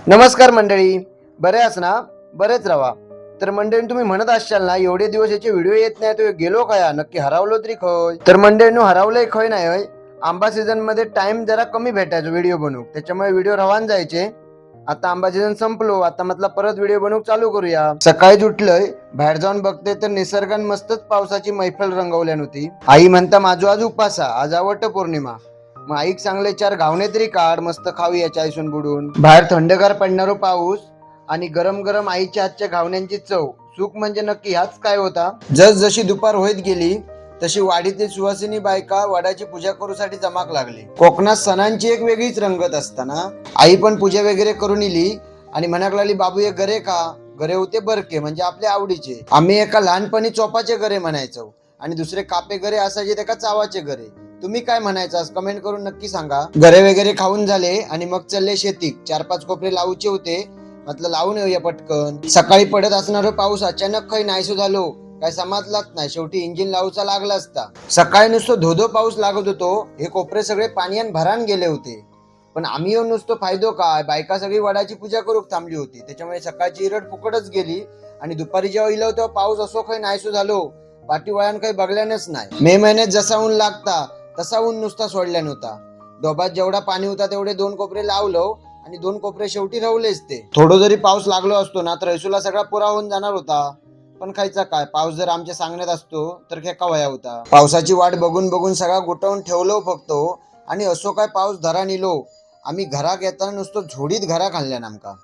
नमस्कार मंडळी, बरे आस ना? बरेच राहा. तर मंडळी, तुम्ही म्हणत असाल ना, एवढे दिवस याचे व्हिडिओ येत नाही, तो गेलो काय, नक्की हरवलो तरी खय? तर मंडळींनो, हरवलंय खय नाही होय. आंबा सीझन मध्ये टाइम जरा कमी भेटायचो व्हिडिओ बनवू, त्याच्यामुळे व्हिडिओ रवान जायचे. आता आंबा सीझन संपलो, आता म्हटलं परत व्हिडिओ बनवू चालू करूया. सकाळी उठलोय, बाहेर जाऊन बघते तर निसर्गान मस्तच पावसाची मैफल रंगवल्या होती. आई म्हणता माझू आज उपासा, आज वट पौर्णिमा. मग आईक चांगले 4 घावणे तरी काढ, मस्त खाऊया चायसून बुडून. बाहेर थंडगार पडणारो पाऊस आणि गरम गरम आईच्या हातच्या घावण्यांची चव, सुख म्हणजे नक्की ह्याच काय होता. जशी दुपार होत गेली तशी वाडीतील सुवासिनी बायका वडाची पूजा करूसाठी जमाक लागली. कोकणात सणांची एक वेगळीच रंगत असताना आई पण पूजा वगैरे करून इली आणि म्हणाक लागली, बाबू हे गरे का? गरे होते बरके, म्हणजे आपल्या आवडीचे. आम्ही एका लहानपणी चोपाचे गरे म्हणायचो आणि दुसरे कापे गरे असायचे त्या चावाचे गरे. तुम्ही काय म्हणायचं कमेंट करून नक्की सांगा. गरे वगैरे खाऊन झाले आणि मग चालले शेतीक. 4-5 कोपरे लावूचे होते, म्हटलं लावून येऊया पटकन. सकाळी पडत असणारा पाऊस अचानक काही नाहीसो झालो, काय समजलाच नाही. शेवटी इंजिन लावूचा लागला असता. सकाळी नुसतं धोधो पाऊस लागत होतो, हे कोपरे सगळे पाण्यान भरान गेले होते. पण आम्ही येऊन नुसतं फायदो काय, बायका सगळी वडाची पूजा करूक थांबली होती, त्याच्यामुळे सकाळची इरड फुकटच गेली. आणि दुपारी जेव्हा इलो तेव्हा पाऊस असो काही नाहीसो झालो, पाठी वळण काही बघल्यानच नाही. मे महिन्यात जसा ऊन लागता तसा ऊन नुसता सोडल्या नव्हता. डोबात जेवढा पाणी होता तेवढे 2 कोपरे लावलो आणि 2 कोपरे शेवटी रावलेच ते. थोडं जरी पाऊस लागलो असतो ना तर ऐसूला सगळा पुरा होऊन जाणार होता. पण खायचा काय, पाऊस जर आमच्या सांगण्यात असतो तर खेका वया होता. पावसाची वाट बघून बघून सगळा गुटवून ठेवलो फक्त. आणि असो काय पाऊस धरा निलो, आम्ही घराक येताना नुसतं झोडीत घरा खाल्ल्या नामका.